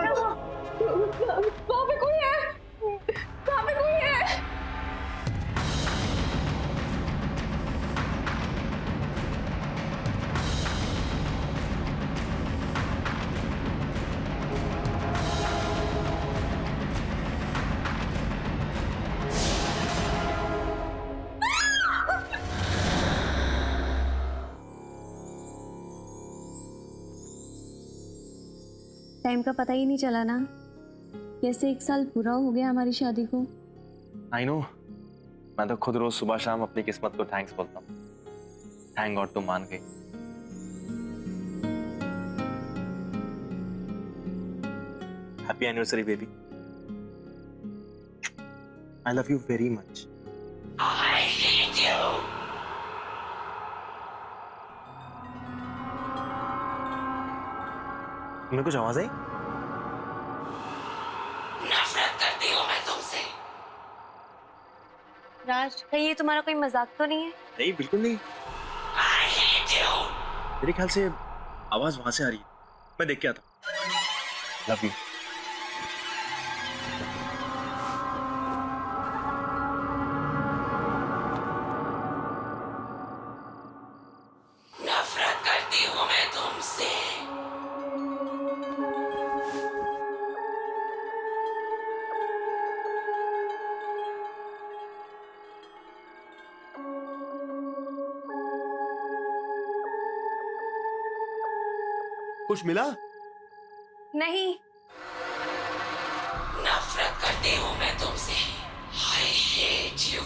है वहाँ पे कोई है, वहाँ पे कोई है। टाइम का पता ही नहीं चला ना, कैसे 1 साल पूरा हो गया हमारी शादी को। आई नो, मैं तो खुद रोज सुबह शाम अपनी किस्मत को थैंक्स बोलता हूँ। थैंक गॉड तुम मान गई। Happy anniversary baby. I love you very much. I hate you. तुम्हें कुछ आवाज आई? नफरत करती हूँ मैं तुमसे। राज, कहीं ये तुम्हारा कोई मजाक तो नहीं है? नहीं, बिल्कुल नहीं। I hate you. मेरे ख्याल से आवाज वहां से आ रही है। मैं देख के आता हूँ। Love you. नफरत करती हूँ मैं तुमसे। कुछ मिला? नहीं। नफरत करती हूँ मैं तुमसे। I hate you.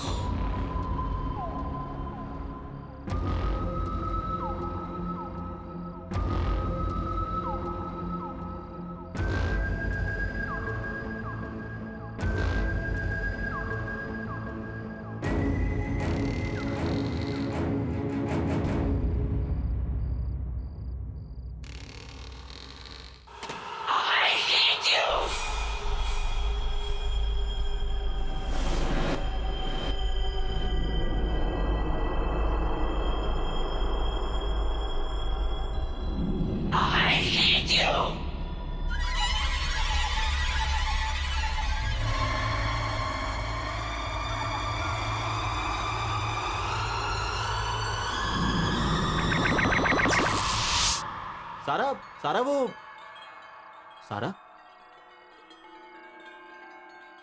I hate you. I hate you. सारा, सारा वो सारा,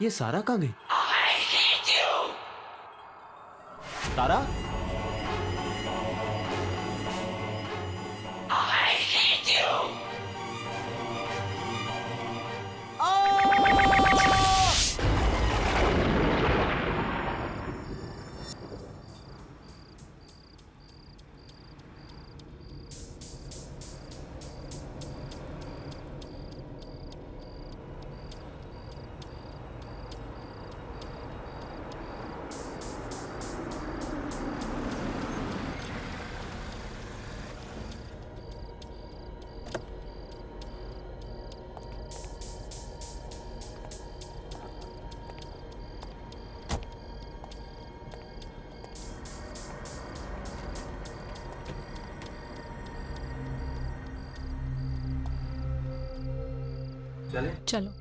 ये सारा कहाँ गई? I hate you. सारा, I hate you. चले? चलो।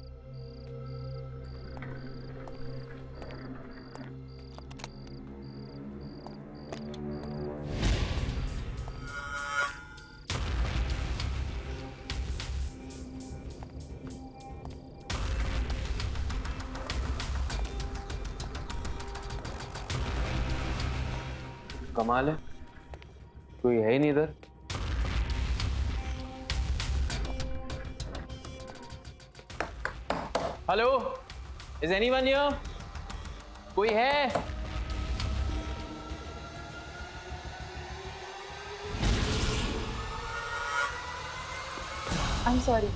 कमाल है, कोई है ही नहीं इधर। Hello, is anyone here? कोई है? आई एम सॉरी,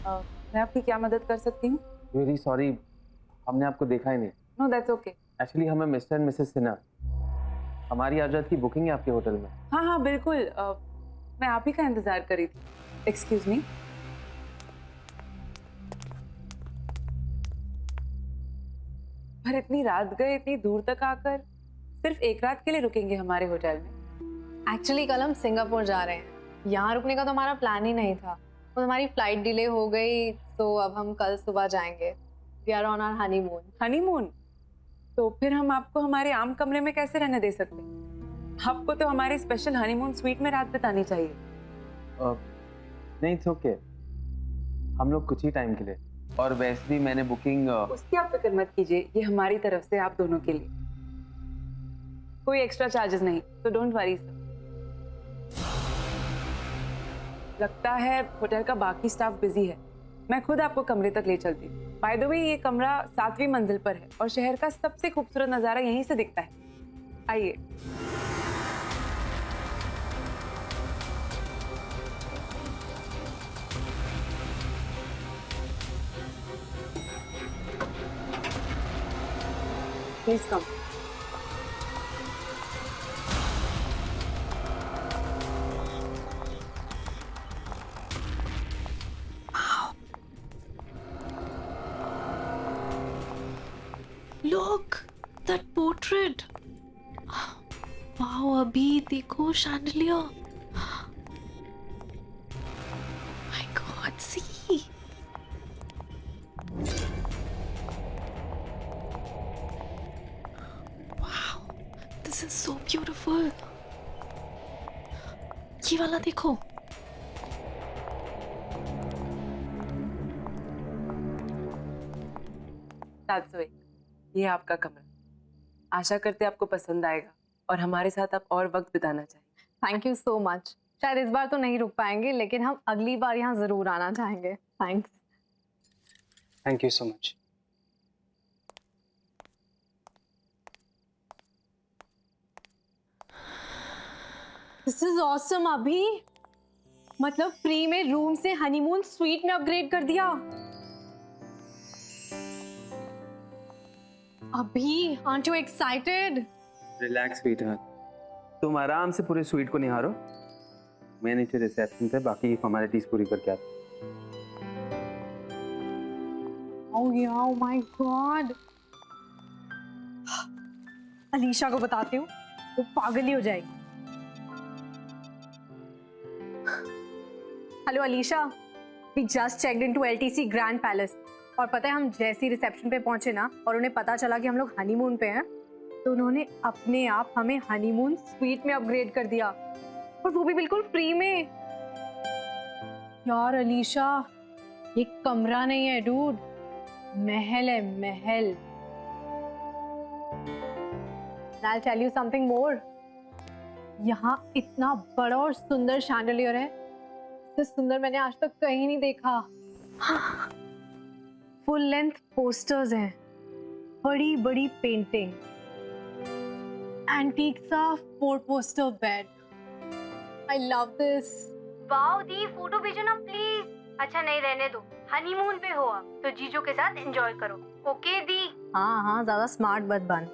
मैं आपकी क्या मदद कर सकती हूँ? वेरी सॉरी, हमने आपको देखा ही नहीं। No that's okay. एक्चुअली हमें मिस्टर एंड मिसेस सिन्हा, हमारी आज रात की बुकिंग है आपके होटल में। हाँ हाँ बिल्कुल, मैं आप ही का इंतजार कर रही थी। Excuse me. पर इतनी रात गए, इतनी दूर तक आकर सिर्फ एक रात के लिए रुकेंगे हमारे होटल में? एक्चुअली कल हम सिंगापुर जा रहे हैं, यहाँ रुकने का तो हमारा प्लान ही नहीं था। तो हमारी फ्लाइट डिले हो गई, तो अब हम कल सुबह जाएंगे। We are on our honeymoon. Honeymoon? तो फिर हम आपको हमारे आम कमरे में कैसे रहने दे सकते? आपको तो हमारे स्पेशल हनीमून स्वीट में रात बितानी चाहिए। नहीं, इट्स ओके, हम लोग कुछ ही टाइम के लिए, और वैसे भी मैंने बुकिंग उसकी आप फिक्र मत कीजिए, ये हमारी तरफ से आप दोनों के लिए, कोई एक्स्ट्रा चार्जेस नहीं, तो डोंट वरी सर। लगता है होटल का बाकी स्टाफ बिजी है, मैं खुद आपको कमरे तक ले चलती हूँ। बाय द वे, ये कमरा 7वीं मंजिल पर है और शहर का सबसे खूबसूरत नज़ारा यहीं से दिखता है। आइए। Please come. Look, that portrait. Wow, अभी देखो chandelier. My God, see. Wow, this is so beautiful. ये वाला देखो. ये आपका कमरा, आशा करते आपको पसंद आएगा और हमारे साथ आप और वक्त बिताना चाहिए। Thank you so much. शायद इस बार तो नहीं रुक पाएंगे, लेकिन हम अगली बार यहाँ ज़रूर आना चाहेंगे। Thanks. Thank you so much. This is awesome अभी। मतलब फ्री में रूम से हनीमून स्वीट में अपग्रेड कर दिया। अभी, aren't you excited? Relax sweetheart, तुम आराम से पूरे स्वीट को निहारो, मैं नीचे रिसेप्शन पे बाकी फॉर्मेलिटीज पूरी करके आता हूँ। Oh yeah, oh my God. Alisha को बताती हूँ, वो पागल ही हो जाएगी। Hello Alisha, we just checked into LTC Grand Palace और पता है हम जैसे ही रिसेप्शन पे पहुंचे ना और उन्हें पता चला कि हम लोग हनीमून पे हैं, तो उन्होंने अपने आप हमें हनीमून स्वीट में अपग्रेड कर दिया, और वो भी बिल्कुल फ्री में। यार अलीशा, ये कमरा नहीं है डूड, महल है, महल। I'll tell you something more. यहाँ इतना बड़ा और सुंदर शैंडलियर है, इससे सुंदर मैंने आज तक कहीं नहीं देखा। फुल लेंथ पोस्टर्स हैं, बड़ी बड़ी पेंटिंग्स, एंटीक सा 4 poster bed. I love this. Wow the, photo भेजो ना प्लीज। अच्छा नहीं, रहने दो, हनीमून पे हो आप तो जीजू के साथ एंजॉय करो। ओके दी। हाँ हाँ, ज्यादा स्मार्ट मत बन,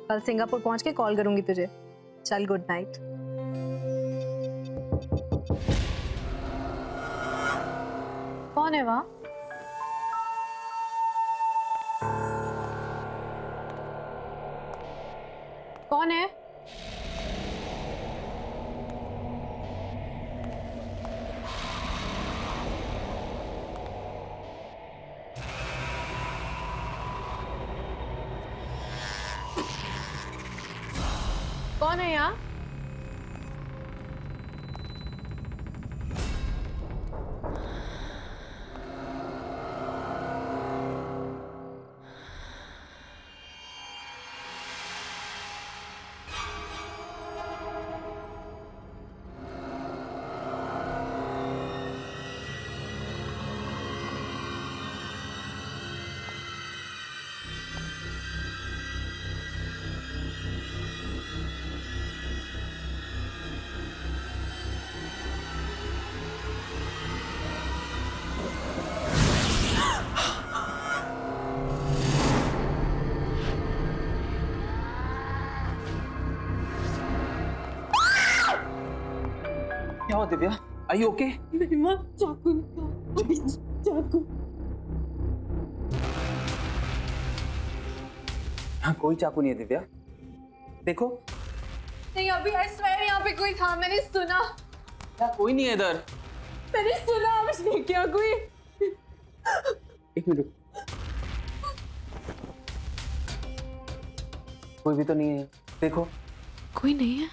कल सिंगापुर पहुंच के कॉल करूंगी तुझे। चल, गुड नाइट। कौन है वहाँ? कौन है? कौन है यहाँ? क्या हुआ दिव्या? Are you okay? मेरी माँ चाकू अभी चाकू। हाँ, कोई चाकू नहीं है दिव्या, देखो। नहीं अभी, आई स्वेयर यहाँ पे कोई था, मैंने सुना। क्या कोई नहीं है इधर? मैंने सुना आपने क्या कोई एक मिनट, कोई भी तो नहीं है। देखो, कोई नहीं है।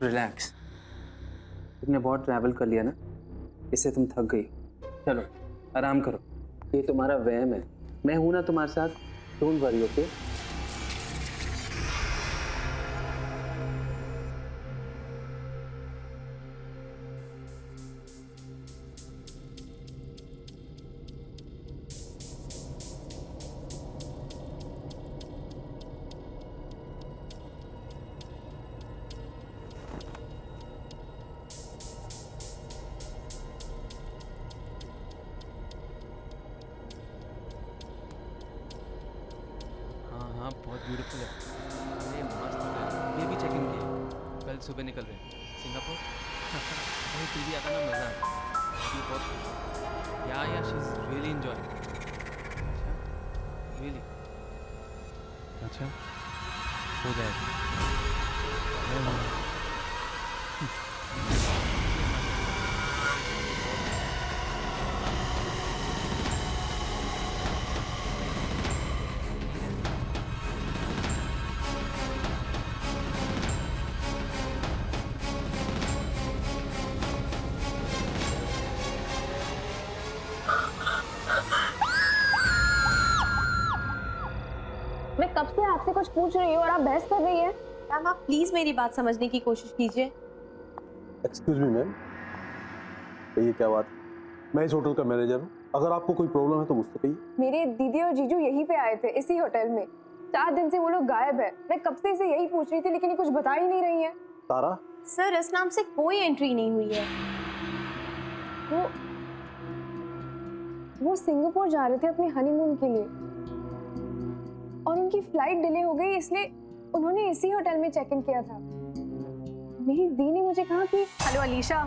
रिलैक्स। तुमने बहुत ट्रैवल कर लिया ना, इससे तुम थक गई। चलो आराम करो, ये तुम्हारा वहम है। मैं हूं ना तुम्हारे साथ, डोंट वरी, ओके? हाँ हाँ, बहुत ब्यूटीफुल है। अरे मस्त है। ये भी चेक इन किया, कल सुबह निकल रहे हैं सिंगापुर। अरे तू भी आता ना, मज़ा आता। ये बहुत खुश है। या शी इज़ रियली एंजॉय। अच्छा, रियली? अच्छा, हो जाएगा। मैं कब से आपसे कुछ पूछ रही हूँ और आप बहस कर रही हैं। मैम आप प्लीज मेरी बात समझने की कोशिश कीजिए। एक्सक्यूज मी मैम, ये क्या बात? मैं इस होटल का मैनेजर हूँ, अगर आपको कोई प्रॉब्लम है तो मुझसे कहिए। मेरे दीदी और जीजू यहीं पे आए थे, इसी होटल में। 4 दिन से वो लोग गायब है। मैं कब से इसे यही पूछ रही थी, लेकिन ये कुछ बता ही नहीं रही है। तारा? सर इस नाम से कोई एंट्री नहीं हुई है। वो सिंगापुर जा रहे थे अपने हनीमून के लिए और उनकी फ्लाइट डिले हो गई, इसलिए उन्होंने इसी होटल में चेक इन किया था। मेरी दी ने मुझे कहा कि hello Alisha,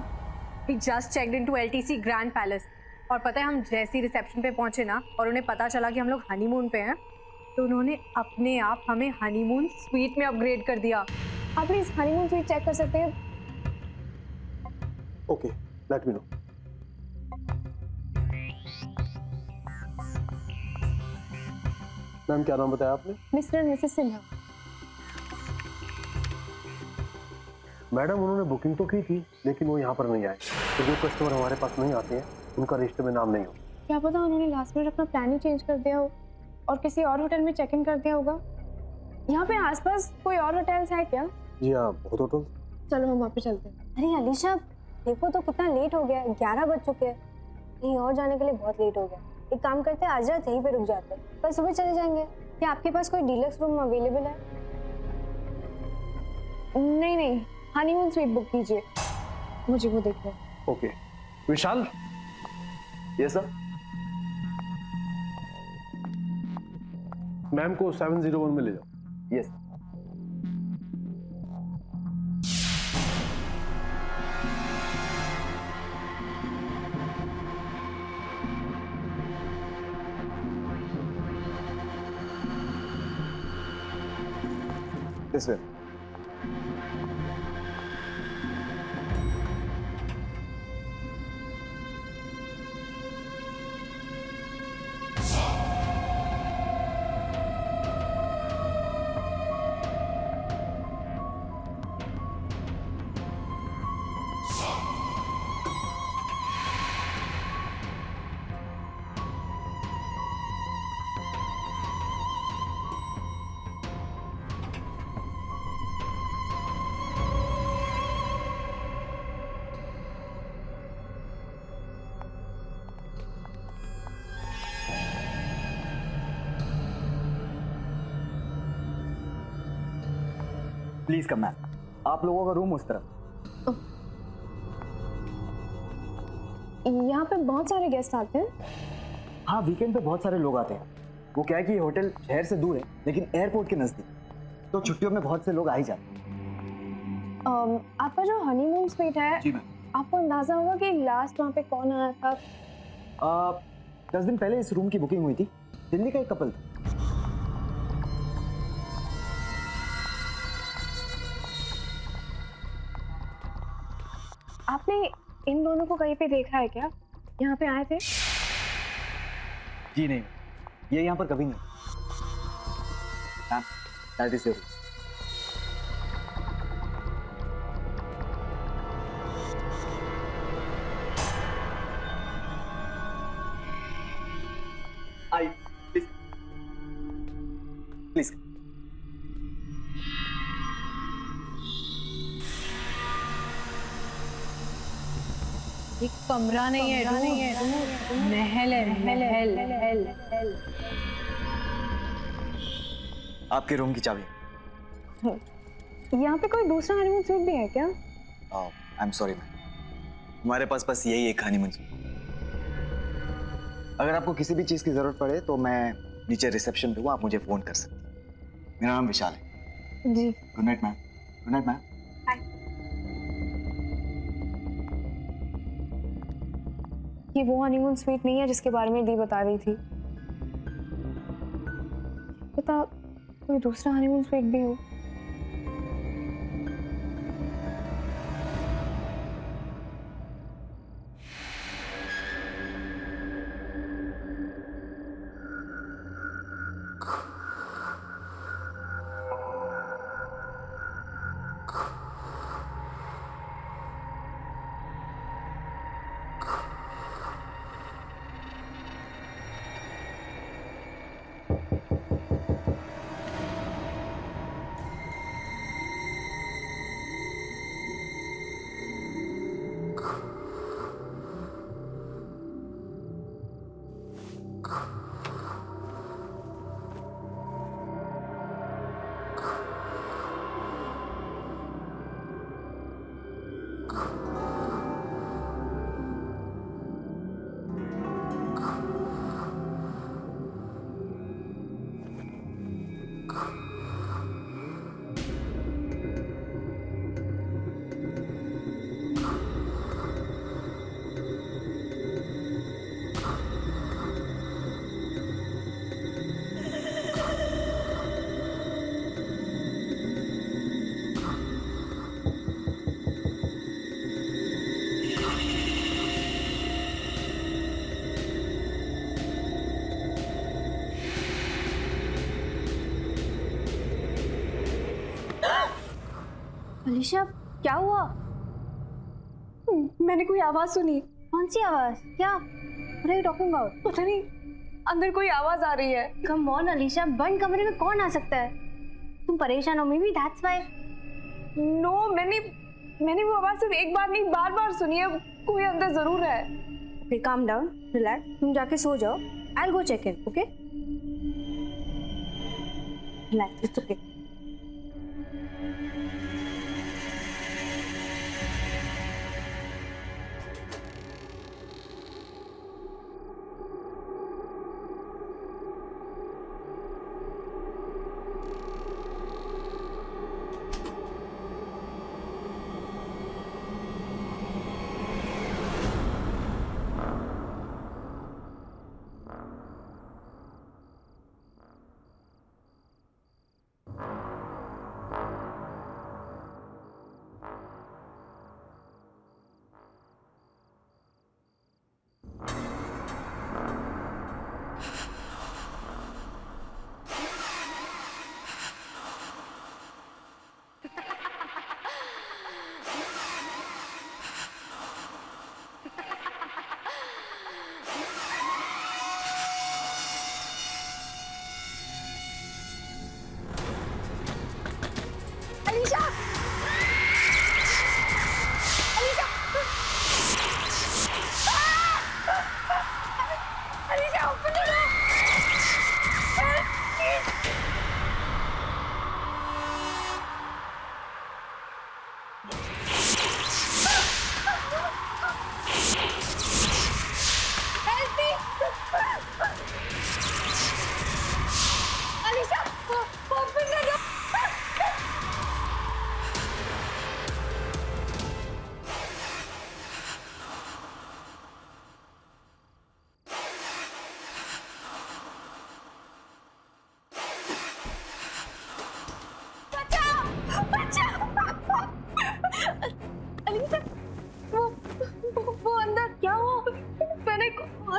we just checked into LTC grand palace. और पता है हम जैसे ही रिसेप्शन पे पहुंचे ना और उन्हें पता चला कि हम लोग हनीमून पे हैं, तो उन्होंने अपने आप हमें हनीमून स्वीट में अपग्रेड कर दिया। आप प्लीज हनीमून स्वीट चेक कर सकते हैं? Okay, let me know. Ma'am क्या नाम बताया आपने? Mister and Mrs Sinha. Madam उन्होंने बुकिंग तो की थी, लेकिन वो यहाँ पर नहीं आए। तो जो कस्टमर हमारे पास नहीं आते हैं उनका रजिस्टर में नाम नहीं हो। क्या पता उन्होंने लास्ट मिनट अपना प्लान ही चेंज कर दिया हो और किसी और होटल में चेक इन कर दिया होगा। यहाँ पे आसपास कोई और होटल्स है क्या? जी हाँ, बहुत होटल। चलो हम वहाँ पे चलते हैं। अरे अलीशा देखो तो कितना लेट हो गया, 11 बज चुके हैं। कहीं और जाने के लिए बहुत लेट हो गया। एक काम करते हैं, आज रात यहीं पे रुक जाते हैं, कल सुबह चले जाएंगे। क्या आपके पास कोई डीलक्स रूम अवेलेबल है? नहीं नहीं, हनीमून स्वीट बुक कीजिए, मुझे वो देखना है। ओके विशाल, ये सर मैम को 701 में ले जाओ। Yes. This way. Please come ma'am, आप लोगों का रूम उस तरफ। यहाँ पे बहुत सारे गेस्ट आते हैं। हाँ, वीकेंड पे बहुत सारे लोग आते हैं। वो क्या है कि ये होटल शहर से दूर है लेकिन एयरपोर्ट के नजदीक, तो छुट्टियों में बहुत से लोग आ ही जाते हैं। आपका जो हनीमून स्वीट है, जी मैम। आपको अंदाजा होगा कि लास्ट वहाँ पे कौन आया था? 10 दिन पहले इस रूम की बुकिंग हुई थी। दिल्ली का एक कपल था। आपने इन दोनों को कहीं पे देखा है क्या? यहाँ पे आए थे? जी नहीं, ये यहाँ पर कभी नहीं। Ma'am, that is your. I please please. एक कमरा नहीं है, महल है, महल। आपके रूम की चाबी। यहाँ पे कोई दूसरा हनीमून सूट भी है क्या? आई एम सॉरी मैम, हमारे पास बस यही एक हनीमून सूट। अगर आपको किसी भी चीज़ की ज़रूरत पड़े तो मैं नीचे रिसेप्शन पे हूँ, आप मुझे फ़ोन कर सकते हैं। मेरा नाम विशाल है। जी। Good night ma'am. Good night ma'am. ये वो हनीमून स्वीट नहीं है जिसके बारे में दी बता रही थी। पता कोई दूसरा हनीमून स्वीट भी हो। अलीशा, क्या हुआ? मैंने कोई आवाज सुनी। कौन सी आवाज? क्या? What are you talking about? पता नहीं, अंदर कोई आवाज आ रही है। Come on अलीशा, बंद कमरे में कौन आ सकता है? तुम परेशान हो, maybe that's why. नो, मैंने वो आवाज सिर्फ एक बार नहीं बार-बार सुनी है। कोई अंदर जरूर है। Okay, calm down, relax. तुम जाके सो जाओ. I'll go check in, okay? Relax, it's okay.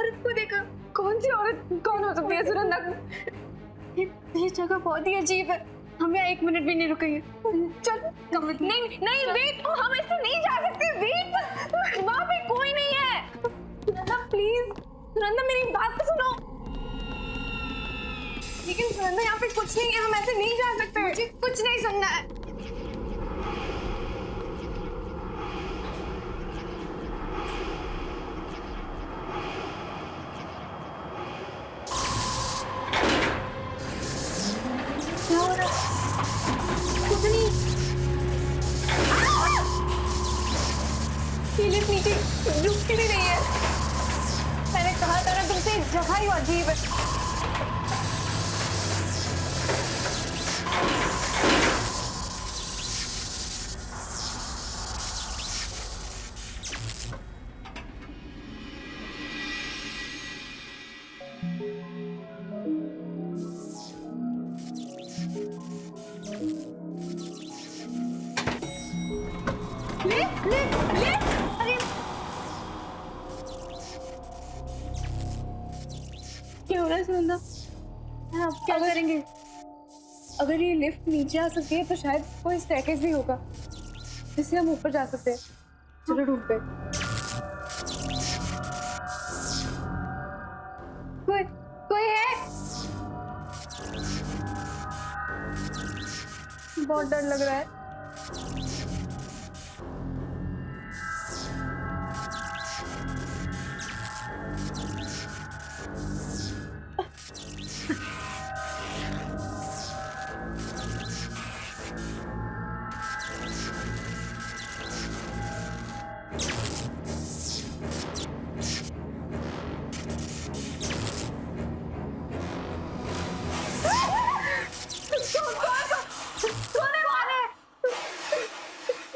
औरत को देखो। कौन सी औरत? कौन हो सकती है सुनंदा? ये जगह बहुत ही अजीब है, हम यहाँ 1 मिनट भी नहीं रुकेंगे। चल नहीं नहीं वेट, हम ऐसे नहीं जा सकते। वेट, वहाँ पे कोई नहीं है। सुनंदा प्लीज, सुनंदा मेरी बात तो सुनो। लेकिन सुनंदा यहाँ पे कुछ नहीं है, हम ऐसे नहीं जा सकते। मुझे कुछ नहीं सुनना है। लिफ्ट नीचे रुकती भी नहीं है। मैंने कहा था ना तुमसे, जगह ही अजीब है। लिफ्ट लिफ्ट लिफ्ट, अरे क्या हो रहा है सुनंदा? आप क्या करेंगे? अगर ये लिफ्ट नीचे आ सकती है तो शायद कोई स्टेयरकेस भी होगा जिससे हम ऊपर जा सकते हैं। चलो ढूंढते हैं। कोई कोई है? बहुत डर लग रहा है।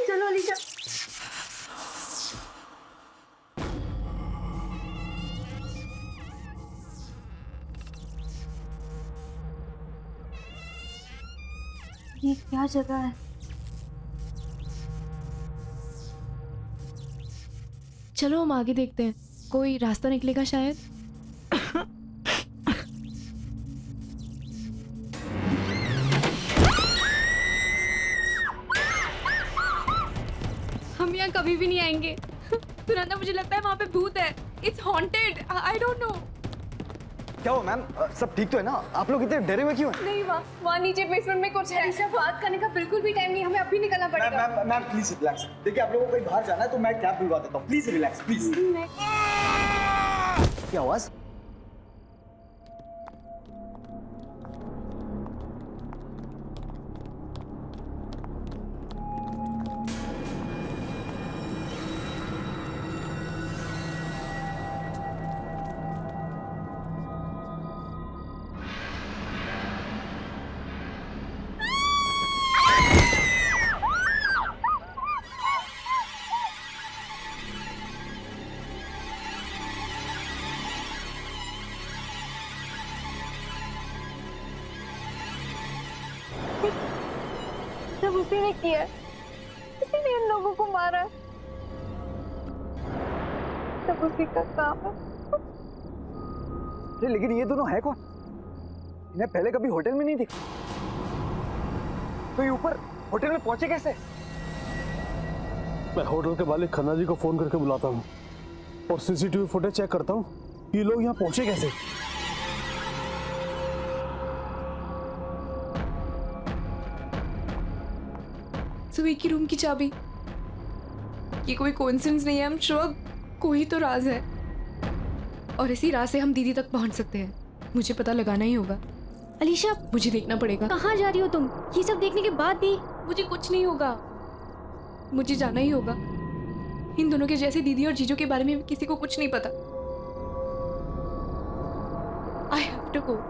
चलो अलीशा। ये क्या जगह है? चलो हम आगे देखते हैं, कोई रास्ता निकलेगा शायद। हम यहाँ कभी भी नहीं आएंगे। सुनंदा मुझे लगता है वहाँ पे भूत है। It's haunted. I don't know. क्या हुआ मैम? सब ठीक तो है ना? आप लोग इतने डरे हुए क्यों हैं? नहीं, वहाँ नीचे बेसमेंट में कुछ है। अलीशा, बात करने का बिल्कुल भी टाइम नहीं, हमें अभी निकलना पड़ेगा। Ma'am please relax. देखिए आप लोगों को कहीं बाहर जाना है तो मैं कैब बुलवा देता हूँ। Please relax please. क्या आवाज? सब उसी ने किया है, उसी ने इन लोगों को मारा है। सब उसी का काम है। अरे लेकिन ये दोनों है कौन? इन्हें पहले कभी होटल में नहीं देखा। तो ये ऊपर होटल में पहुंचे कैसे? मैं होटल के मालिक खन्ना जी को फोन करके बुलाता हूँ और सीसीटीवी फुटेज चेक करता हूँ ये लोग यहाँ पहुंचे कैसे। सुबह की रूम की चाबी, ये कोई कोइंसिडेंस नहीं है। हम श्योर कोई तो राज है और इसी राज से हम दीदी तक पहुंच सकते हैं। मुझे पता लगाना ही होगा। अलीशा, मुझे देखना पड़ेगा। कहाँ जा रही हो तुम? ये सब देखने के बाद भी मुझे कुछ नहीं होगा, मुझे जाना ही होगा। इन दोनों के जैसे दीदी और जीजू के बारे में किसी को कुछ नहीं पता। I have to go.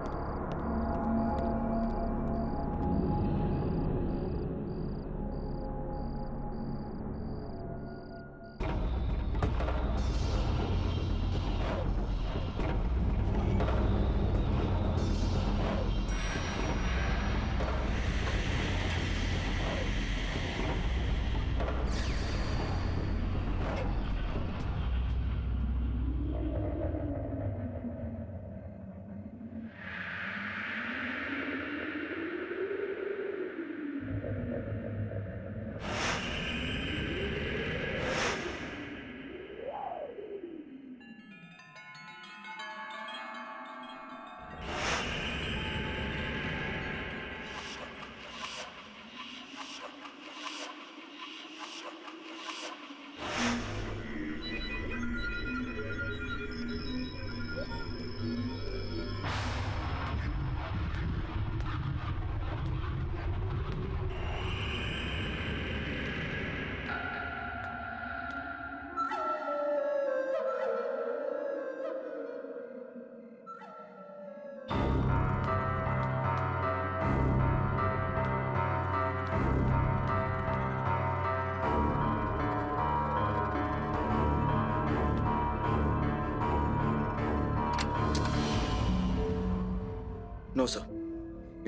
No sir,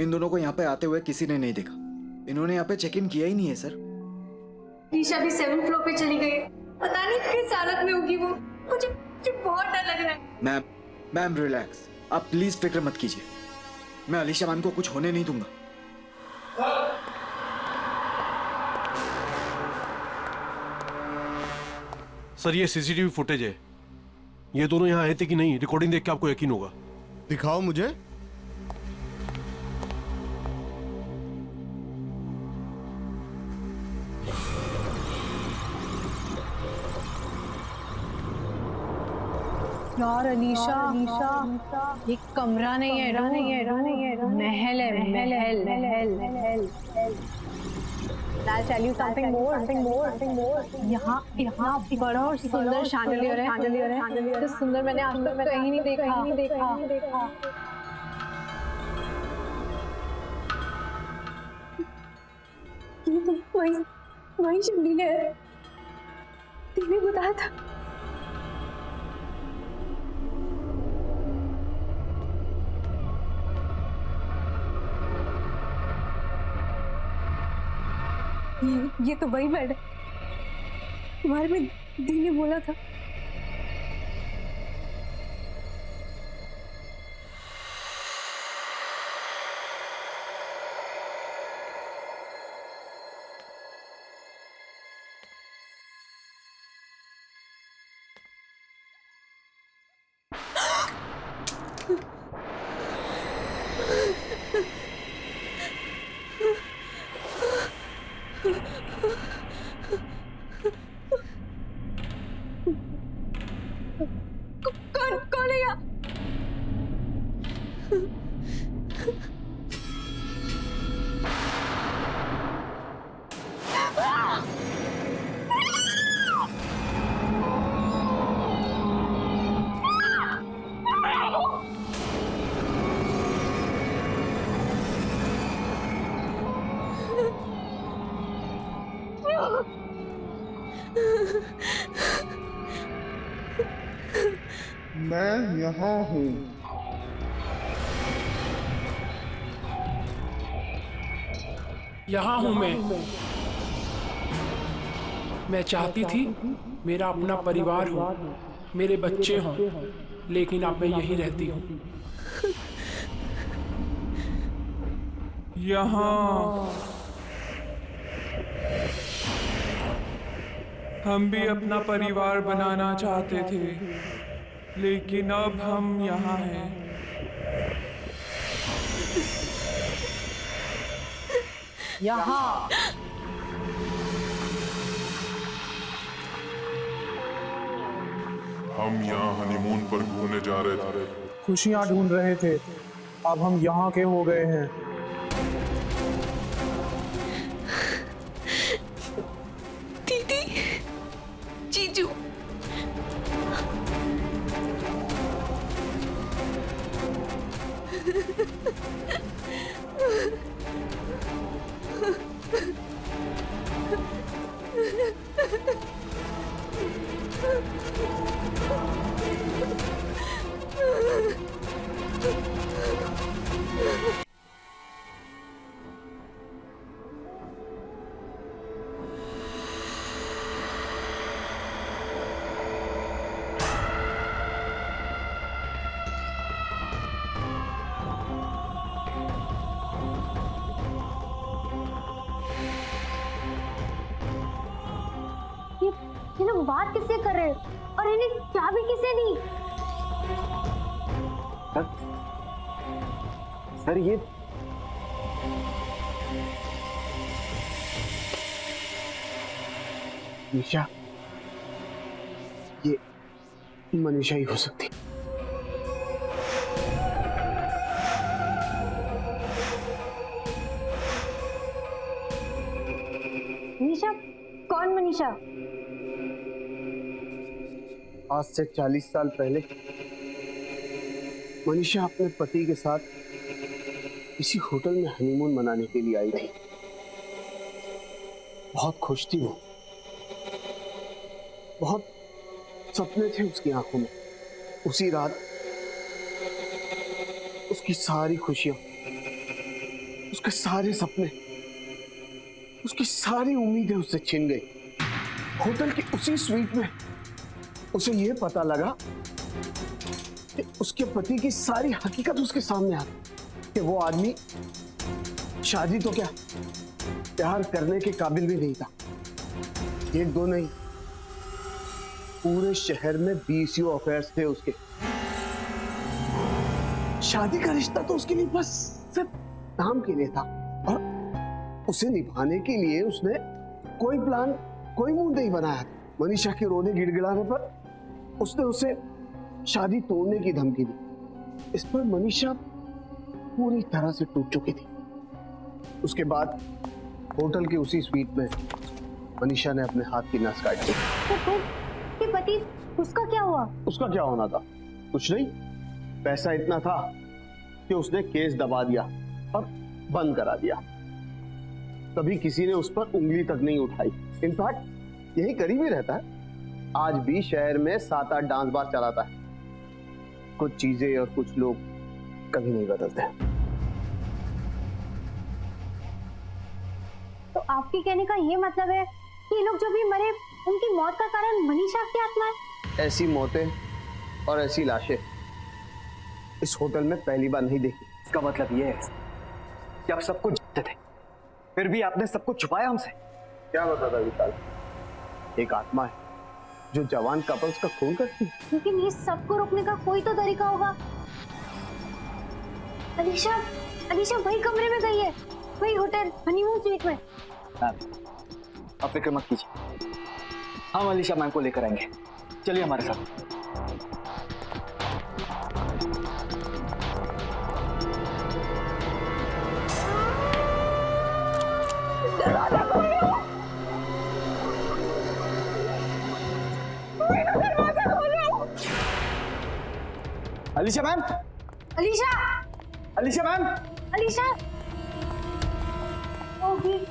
इन दोनों को यहाँ पे आते हुए किसी ने नहीं देखा। इन्होंने यहाँ पे चेक इन किया ही नहीं है सर। नीशा भी 7th फ्लोर पे चली गई, पता नहीं किस हालत में होगी वो। मुझे बहुत डर लग रहा है। मैम रिलैक्स, आप प्लीज फिक्र मत कीजिए। मैं अलीशा मैम को कुछ होने नहीं दूंगा। सर ये सीसीटीवी फुटेज है। ये दोनों यहाँ आए थे कि नहीं, रिकॉर्डिंग देख के आपको यकीन होगा। दिखाओ मुझे। यार अलीशा, ये कमरा नहीं है, महल है। I'll tell you something more. यहाँ बड़ा और सुंदर शैंडलियर है। इतना सुंदर मैंने आज तक कहीं नहीं देखा। ये तो वही शैंडलियर है, तूने बताया था। ये तो वही बेड है तुम्हारे में दी ने बोला था। कौन है यहाँ? मैं यहाँ हूँ। यहाँ हूँ मैं चाहती थी मेरा अपना परिवार हो, मेरे बच्चे हों, लेकिन अब मैं यहीं रहती हूँ। यहाँ हम भी अपना परिवार बनाना चाहते थे, लेकिन अब हम यहाँ हैं। यहाँ हम यहाँ हनीमून पर घूमने जा रहे थे, खुशियाँ ढूंढ रहे थे, अब हम यहाँ के हो गए हैं। दीदी, जीजू, ये लोग बात किससे कर रहे हैं और इन्हें चाबी किसने दी? सर ये निशा, ये मनीषा ही हो सकती। मनीषा? कौन मनीषा? आज से 40 साल पहले मनीषा अपने पति के साथ इसी होटल में हनीमून मनाने के लिए आई थी। बहुत खुश थी वो, बहुत सपने थे उसकी आंखों में। उसी रात उसकी सारी खुशियां, उसके सारे सपने, उसकी सारी उम्मीदें उससे छिन गई। होटल की उसी स्वीट में उसे यह पता लगा कि उसके पति की सारी हकीकत उसके सामने आ गई कि वो आदमी शादी तो क्या, प्यार करने के काबिल भी नहीं था। एक दो नहीं, पूरे शहर में 20 अफेयर्स थे उसके। शादी का रिश्ता तो उसके लिए बस सिर्फ नाम के लिए था, और उसे निभाने के लिए उसने कोई प्लान, कोई मूड नहीं बनाया। मनीषा के रोने गिड़गिड़ाने पर उसने उसे शादी तोड़ने की धमकी दी। इस पर मनीषा पूरी तरह से टूट चुकी थी। उसके बाद होटल के उसी स्वीट में मनीषा ने अपने हाथ की नस काट दी। तो पति, उसका क्या हुआ? उसका क्या होना था? कुछ नहीं, पैसा इतना था कि उसने केस दबा दिया और बंद करा दिया। कभी किसी ने उस पर उंगली तक नहीं उठाई। इनफैक्ट यही करीब ही रहता है। आज भी शहर में 7-8 डांस बार चलाता है। कुछ चीजें और कुछ लोग कभी नहीं बदलते। तो आपके कहने का ये मतलब है कि ये लोग जो भी मरे, उनकी मौत का कारण मनीषा की आत्मा है? ऐसी मौतें और ऐसी लाशें इस होटल में पहली बार नहीं देखी। इसका मतलब ये है कि आप सब कुछ जानते थे, फिर भी आपने सब कुछ छुपाया हमसे। क्या बता था विशाल? एक आत्मा है जो जवान कपल्स का खून करती है। लेकिन ये सबको रोकने का कोई तो तरीका होगा। अलीशा, अलीशा वही कमरे में गई है, वही होटल हनीमून स्वीट में। आप फिक्र मत कीजिए, हम अलीशा मैम को लेकर आएंगे। चलिए हमारे साथ। दरवाजा खोलो, दरवाजा खोलो। Alisha ma'am, Alisha, Alisha ma'am, Alisha,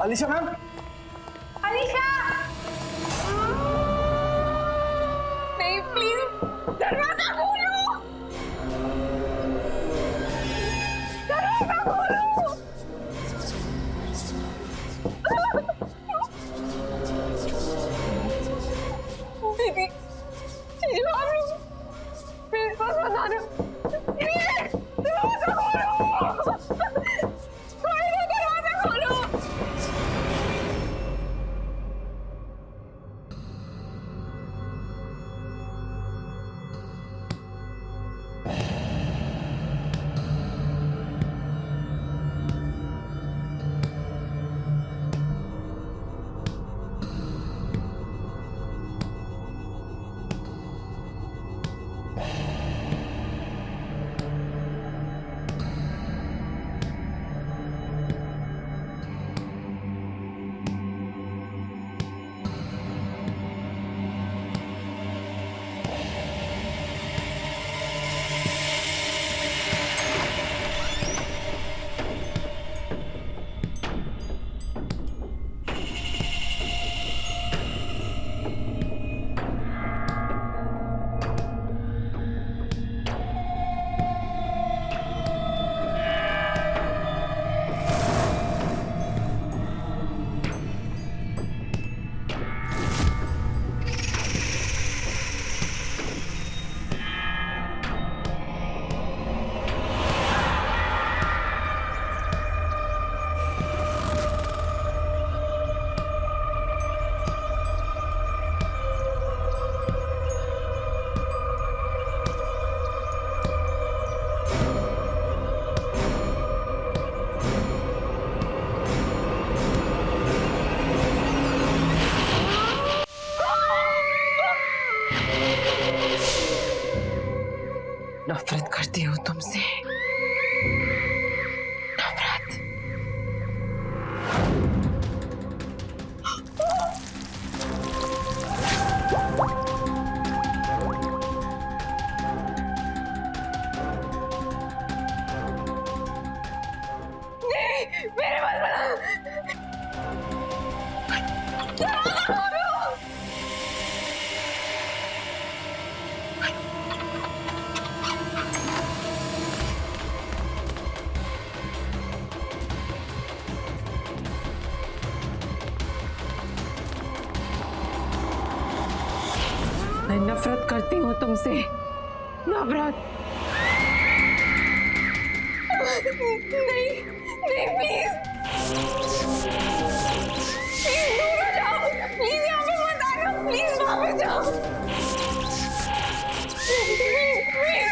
Alisha ma'am, Alisha, नहीं प्लीज दरवाजा खोलो, दरवाजा खोलो। दीदी, चलो मेरे पास बता दो, दरवाजा खोलो, दरवाजा खोलो। नफरत करती हूँ तुमसे, नफरत। नहीं, मेरे बाल बना। दरवाजा खोलो। नफरत करती हूँ तुमसे, नफरत। नहीं नहीं, प्लीज प्लीज दूर हो जाओ, प्लीज यहाँ पे मत आना, प्लीज वहाँ पे जाओ, please please.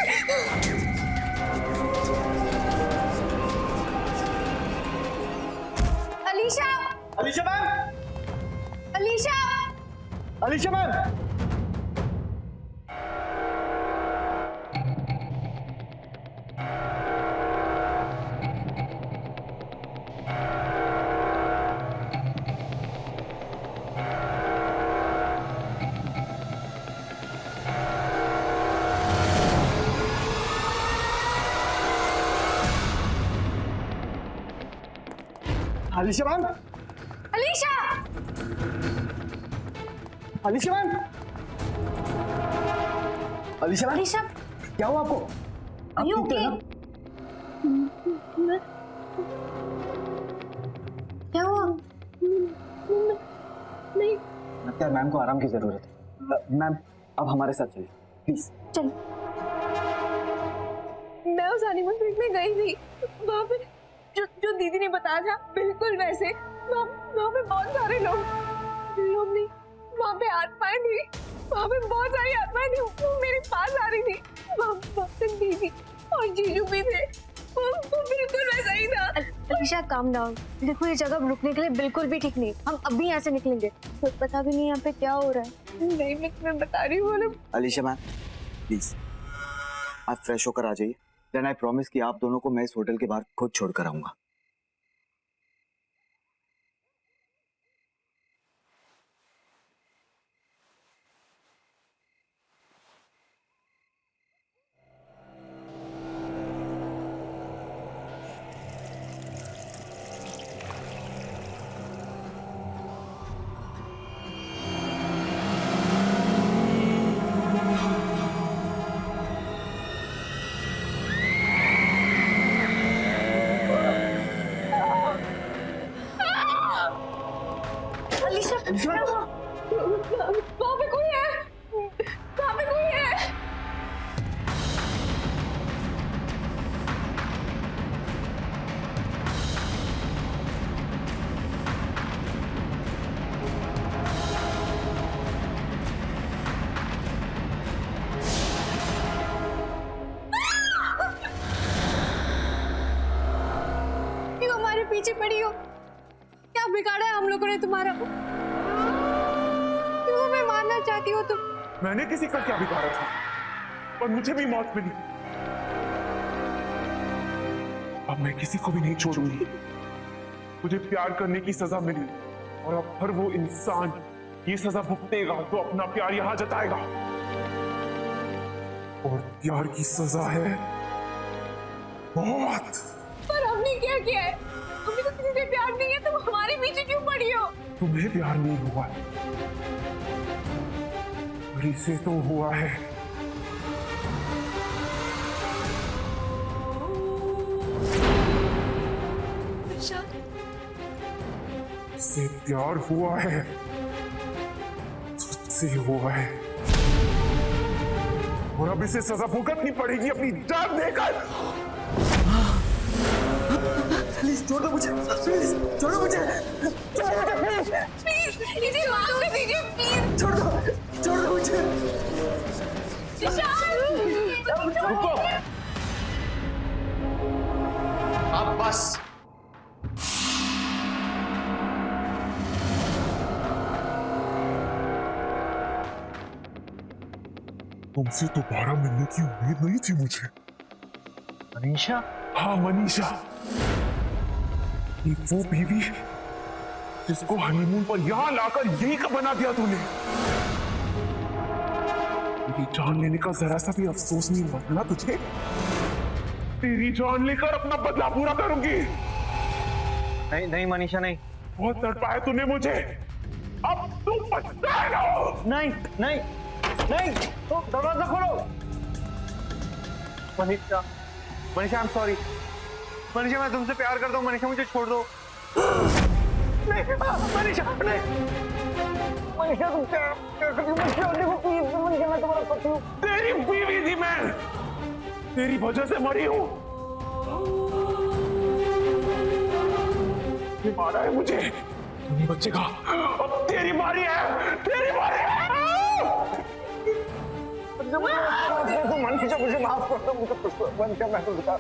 Alisha, Alisha ma'am, Alisha, Alisha ma'am. Alisha ma'am, Alisha, Alisha ma'am, Alisha ma'am, Alisha, क्या हुआ आपको? Are you okay? क्या हुआ? नहीं, लगता है मैम को आराम की जरूरत है। मैम अब हमारे साथ चलिए प्लीज। चल। मैं उस हनीमून स्वीट में गई थी, वहाँ पे जो दीदी ने बताया था बिल्कुल वैसे, वहाँ पे बहुत सारे लोग नहीं, वहाँ पे आत्माएं थी, वहाँ पे बहुत सारी आत्माएं थी, वो मेरे पास आ रही थी, वहाँ पे दीदी और जीजू भी थे, वो बिल्कुल वैसा ही था। अलीशा काम डाउन, देखो ये जगह रुकने के लिए बिल्कुल भी ठीक नहीं, हम अभी यहाँ से निकलेंगे, तो पता भी नहीं यहाँ पे क्या हो रहा है। नहीं मैं बता रही हूँ। अलीशा मैम प्लीज आप फ्रेश होकर आ जाइए, देन आई प्रॉमिस कि आप दोनों को मैं इस होटल के बाहर खुद छोड़कर आऊंगा। वहाँ पे कोई है, वहाँ पे कोई है। क्यों हमारे पीछे पड़ी हो? क्या बिगाड़ा है हम लोगों ने तुम्हारा? क्यों हमें मारना चाहती हो तुम? मैंने किसी का क्या बिगाड़ा था, और मुझे भी मौत मिली। अब मैं किसी को भी नहीं छोड़ूंगी। मुझे प्यार करने की सजा मिली, और अब हर वो इंसान ये सजा भुगतेगा तो अपना प्यार यहां जताएगा। और प्यार की सजा है मौत। पर हमने क्या किया है? हमें तो किसी से प्यार नहीं है, तुम हमारे पीछे क्यों पड़ी हो? तुम्हें प्यार नहीं हुआ, और इसे तो हुआ है। इससे प्यार हुआ है, तुझसे हुआ है, और अब इसे सजा भुगतनी पड़ेगी अपनी जान देकर। प्लीज छोड़ दो मुझे, प्लीज छोड़ो मुझे, प्लीज इसे माफ कर दीजिए, प्लीज छोड़ दो मुझे। रुको, अब बस। तुमसे दोबारा मिलने की उम्मीद नहीं थी मुझे। मनीषा? हाँ मनीषा, ये वो बीवी जिसको हनीमून पर यहां लाकर यही का बना दिया तूने। मेरी जान लेने का जरा सा भी अफसोस नहीं हुआ ना तुझे? तेरी जान लेकर अपना बदला पूरा करूंगी। नहीं नहीं मनीषा नहीं। बहुत तड़पाया तूने मुझे, अब तू पछताएगा। नहीं नहीं नहीं, तो दरवाजा खोलो। Manisha, Manisha I am sorry. Manisha मैं तुमसे प्यार करता हूँ, मनीषा मुझे छोड़ दो। नहीं मनीषा, नहीं मनीषा तुम क्या कर रही हो? देखो प्लीज मनीषा, मैं तुम्हारा पति हूँ। तेरी बीवी थी मैं, तेरी वजह से मरी हूँ। ये मारा है मुझे, तू नहीं बचेगा। अब तेरी बारी है, तेरी बारी है। मनीषा मुझे माफ कर दो, मुझे मनीषा मैं तो बता।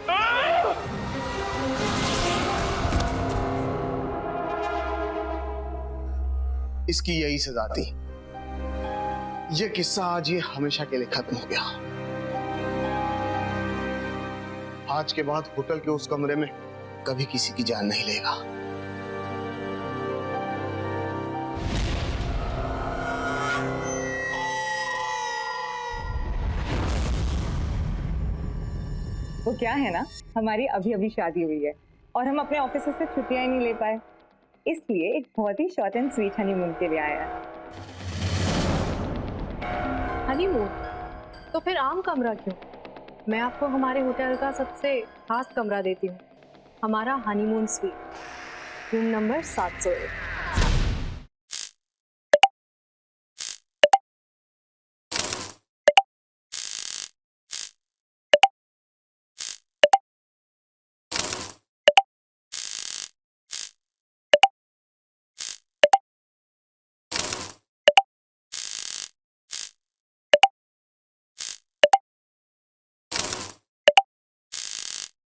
इसकी यही सजा थी। ये किस्सा आज ये हमेशा के लिए खत्म हो गया। आज के बाद होटल के उस कमरे में कभी किसी की जान नहीं लेगा। वो क्या है ना, हमारी अभी अभी शादी हुई है और हम अपने ऑफिस से छुट्टियां ही नहीं ले पाए, इसलिए एक बहुत ही शॉर्ट एंड स्वीट हनीमून के लिए आया है। हनीमून? तो फिर आम कमरा क्यों? मैं आपको हमारे होटल का सबसे खास कमरा देती हूँ, हमारा हनीमून स्वीट, रूम नंबर 701।